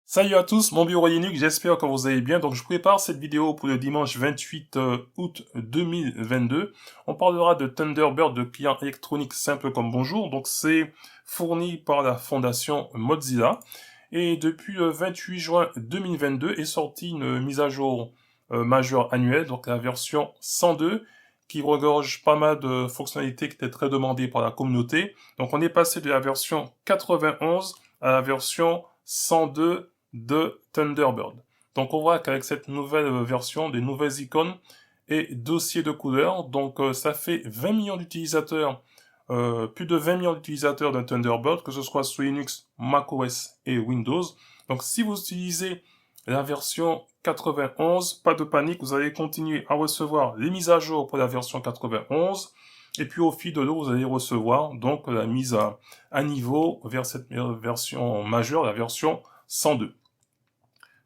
Salut à tous, mon bureau Linux, j'espère que vous allez bien. Donc je prépare cette vidéo pour le dimanche 28 août 2022. On parlera de Thunderbird, de client électronique simple comme bonjour. Donc c'est fourni par la fondation Mozilla. Et depuis le 28 juin 2022 est sortie une mise à jour majeure annuelle, donc la version 102, qui regorge pas mal de fonctionnalités qui étaient très demandées par la communauté. Donc on est passé de la version 91 à la version 102 de Thunderbird. Donc on voit qu'avec cette nouvelle version, des nouvelles icônes et dossiers de couleurs, donc ça fait 20 millions d'utilisateurs, plus de 20 millions d'utilisateurs de Thunderbird, que ce soit sous Linux, macOS et Windows. Donc si vous utilisez la version 91, pas de panique, vous allez continuer à recevoir les mises à jour pour la version 91, et puis au fil de l'eau, vous allez recevoir donc la mise à niveau vers cette version majeure, la version 102.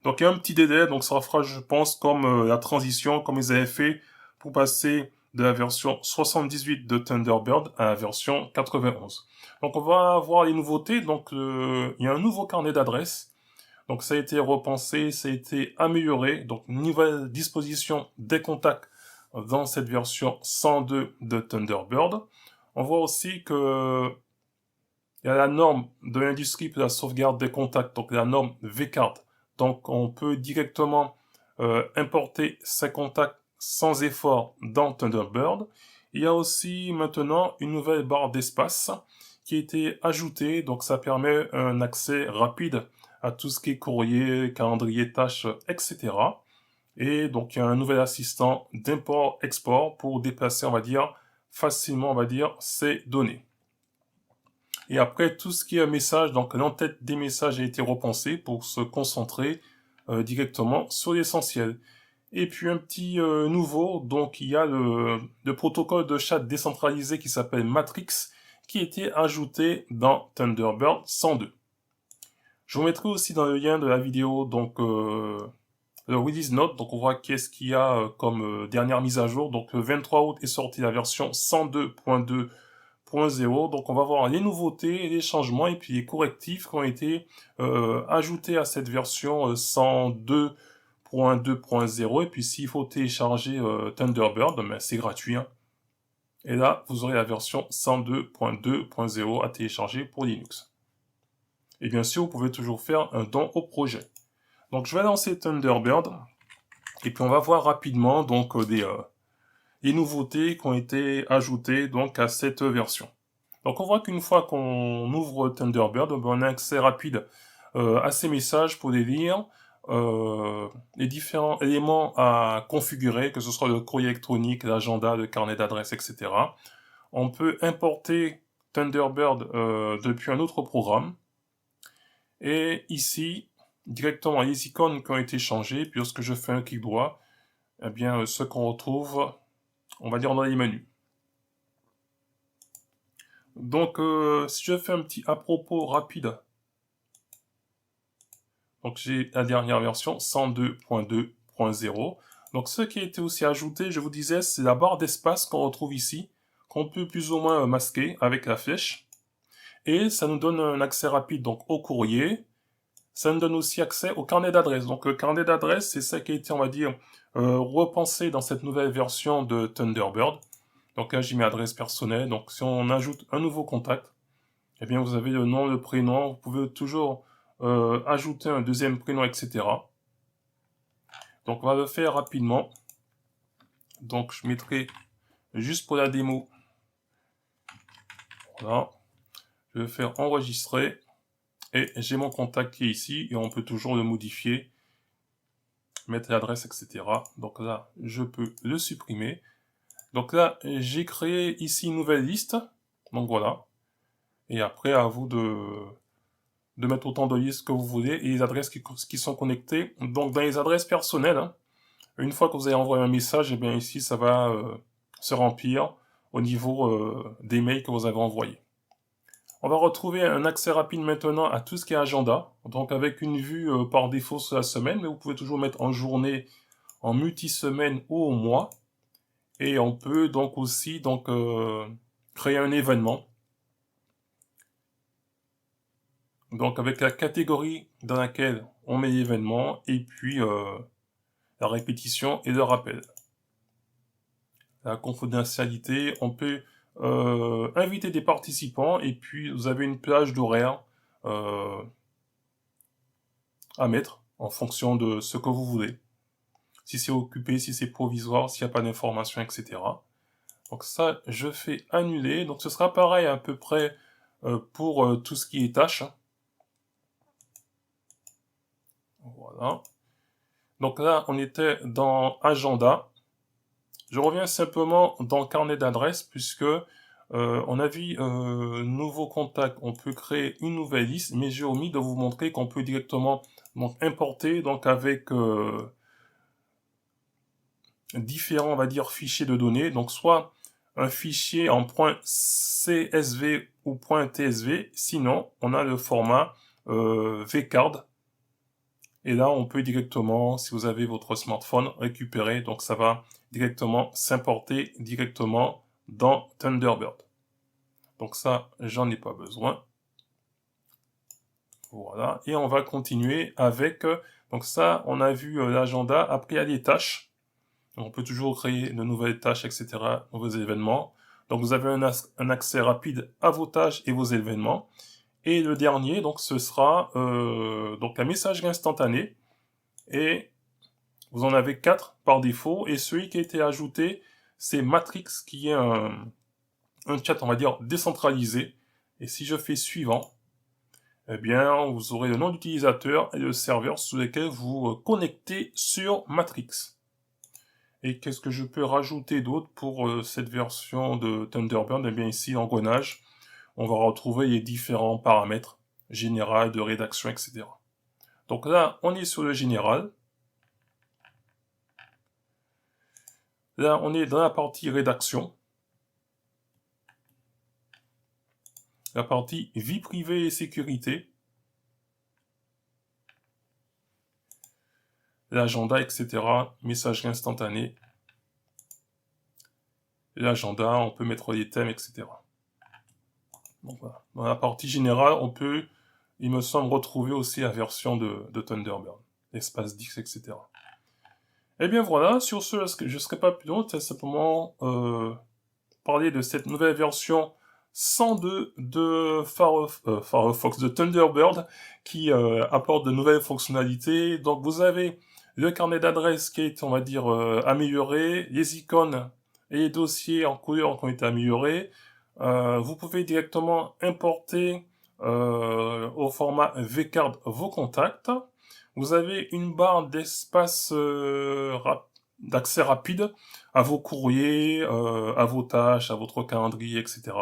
Donc il y a un petit délai, donc ça fera, je pense, comme la transition, comme ils avaient fait pour passer de la version 78 de Thunderbird à la version 91. Donc on va voir les nouveautés. Donc il y a un nouveau carnet d'adresses. Donc ça a été repensé, ça a été amélioré. Donc nouvelle disposition des contacts dans cette version 102 de Thunderbird. On voit aussi que il y a la norme de l'industrie pour la sauvegarde des contacts, donc la norme vCard. Donc on peut directement importer ces contacts sans effort dans Thunderbird. Il y a aussi maintenant une nouvelle barre d'espace qui a été ajoutée, donc ça permet un accès rapide à tout ce qui est courrier, calendrier, tâches, etc. Et donc il y a un nouvel assistant d'import-export pour déplacer, on va dire, facilement, on va dire, ces données. Et après, tout ce qui est message, donc l'entête des messages a été repensée pour se concentrer directement sur l'essentiel. Et puis un petit nouveau, donc il y a le protocole de chat décentralisé qui s'appelle Matrix, qui a été ajouté dans Thunderbird 102. Je vous mettrai aussi dans le lien de la vidéo, donc le release note, donc on voit qu'est-ce qu'il y a comme dernière mise à jour. Donc le 23 août est sortie la version 102.2.0, donc on va voir les nouveautés, les changements et puis les correctifs qui ont été ajoutés à cette version 102.2.0. Et puis s'il faut télécharger Thunderbird, ben, c'est gratuit, hein. Et là, vous aurez la version 102.2.0 à télécharger pour Linux. Et bien sûr, vous pouvez toujours faire un don au projet. Donc je vais lancer Thunderbird et puis on va voir rapidement donc les nouveautés qui ont été ajoutées donc à cette version. Donc on voit qu'une fois qu'on ouvre Thunderbird, on a accès rapide à ces messages pour les lire, les différents éléments à configurer, que ce soit le courrier électronique, l'agenda, le carnet d'adresses, etc. On peut importer Thunderbird depuis un autre programme. Et ici, directement les icônes qui ont été changées, puis lorsque je fais un clic droit, eh bien ce qu'on retrouve, on va dire dans les menus. Donc si je fais un petit à propos rapide, donc j'ai la dernière version 102.2.0. Donc ce qui a été aussi ajouté, je vous disais, c'est la barre d'espace qu'on retrouve ici, qu'on peut plus ou moins masquer avec la flèche. Et ça nous donne un accès rapide donc au courrier. Ça nous donne aussi accès au carnet d'adresses. Donc le carnet d'adresses, c'est ça qui a été, on va dire, repensé dans cette nouvelle version de Thunderbird. Donc là, j'ai mis adresse personnelle. Donc si on ajoute un nouveau contact, eh bien vous avez le nom, le prénom. Vous pouvez toujours ajouter un deuxième prénom, etc. Donc on va le faire rapidement. Donc je mettrai juste pour la démo. Voilà. Je vais faire enregistrer. Et j'ai mon contact qui est ici. Et on peut toujours le modifier. Mettre l'adresse, etc. Donc là, je peux le supprimer. Donc là, j'ai créé ici une nouvelle liste. Donc voilà. Et après, à vous de mettre autant de listes que vous voulez et les adresses qui sont connectées. Donc dans les adresses personnelles, hein, une fois que vous avez envoyé un message, et bien ici, ça va se remplir au niveau des mails que vous avez envoyés. On va retrouver un accès rapide maintenant à tout ce qui est agenda. Donc avec une vue par défaut sur la semaine, mais vous pouvez toujours mettre en journée, en multi-semaine ou au mois. Et on peut donc aussi créer un événement. Donc avec la catégorie dans laquelle on met l'événement et puis la répétition et le rappel. La confidentialité, on peut inviter des participants et puis vous avez une plage d'horaire à mettre en fonction de ce que vous voulez. Si c'est occupé, si c'est provisoire, s'il n'y a pas d'information, etc. Donc ça, je fais annuler. Donc ce sera pareil à peu près pour tout ce qui est tâches. Voilà. Donc là, on était dans agenda. Je reviens simplement dans carnet d'adresses puisque on a vu nouveau contact. On peut créer une nouvelle liste, mais j'ai omis de vous montrer qu'on peut directement donc importer donc avec différents, on va dire, fichiers de données. Donc soit un fichier en .csv ou .tsv, sinon on a le format vcard. Et là, on peut directement, si vous avez votre smartphone, récupérer. Donc, ça va directement s'importer directement dans Thunderbird. Donc ça, j'en ai pas besoin. Voilà. Et on va continuer avec, donc ça, on a vu l'agenda. Après, il y a les tâches. Donc, on peut toujours créer de nouvelles tâches, etc., nouveaux événements. Donc, vous avez un accès rapide à vos tâches et vos événements. Et le dernier, donc, ce sera donc la messagerie instantanée. Et vous en avez 4 par défaut. Et celui qui a été ajouté, c'est Matrix, qui est un chat, on va dire, décentralisé. Et si je fais suivant, eh bien, vous aurez le nom d'utilisateur et le serveur sous lequel vous connectez sur Matrix. Et qu'est-ce que je peux rajouter d'autre pour cette version de Thunderbird? Eh bien, ici, l'engrenage, on va retrouver les différents paramètres général, de rédaction, etc. Donc là, on est sur le général. Là, on est dans la partie rédaction. La partie vie privée et sécurité. L'agenda, etc. Messagerie instantanée. L'agenda, on peut mettre les thèmes, etc. Donc voilà. Dans la partie générale, on peut, il me semble, retrouver aussi la version de Thunderbird. L'espace Dix, etc. Et bien voilà, sur ce, je ne serai pas plus long, c'est simplement parler de cette nouvelle version 102 de Firefox, de Thunderbird, qui apporte de nouvelles fonctionnalités. Donc vous avez le carnet d'adresses qui est, on va dire, amélioré, les icônes et les dossiers en couleur qui ont été améliorés. Vous pouvez directement importer au format vcard vos contacts. Vous avez une barre d'espace d'accès rapide à vos courriers, à vos tâches, à votre calendrier, etc.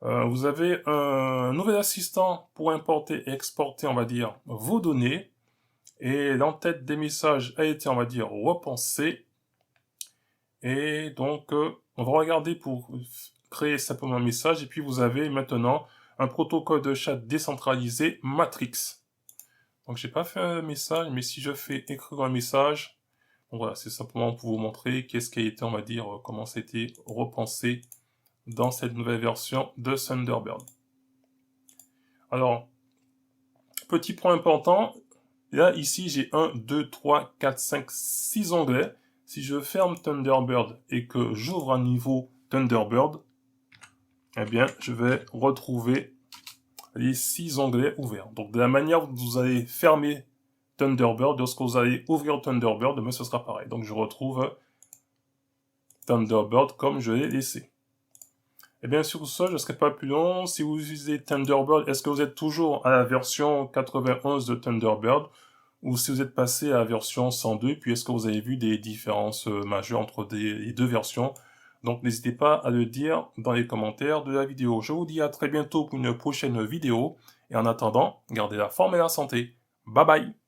Vous avez un nouvel assistant pour importer et exporter, on va dire, vos données. Et l'entête des messages a été, on va dire, repensée. Et donc, on va regarder pour créer simplement un message. Et puis, vous avez maintenant un protocole de chat décentralisé Matrix. Donc, j'ai pas fait un message, mais si je fais écrire un message, donc voilà, c'est simplement pour vous montrer qu'est-ce qui a été, on va dire, comment ça a été repensé dans cette nouvelle version de Thunderbird. Alors, petit point important, là, ici, j'ai 1, 2, 3, 4, 5, 6 onglets. Si je ferme Thunderbird et que j'ouvre un nouveau Thunderbird, eh bien, je vais retrouver les 6 onglets ouverts. Donc, de la manière dont vous allez fermer Thunderbird, lorsque vous allez ouvrir Thunderbird, mais ce sera pareil. Donc, je retrouve Thunderbird comme je l'ai laissé. Et bien, sur ce, je ne serai pas plus long. Si vous utilisez Thunderbird, est-ce que vous êtes toujours à la version 91 de Thunderbird ou si vous êtes passé à la version 102, puis est-ce que vous avez vu des différences majeures entre les deux versions? Donc n'hésitez pas à le dire dans les commentaires de la vidéo. Je vous dis à très bientôt pour une prochaine vidéo. Et en attendant, gardez la forme et la santé. Bye bye!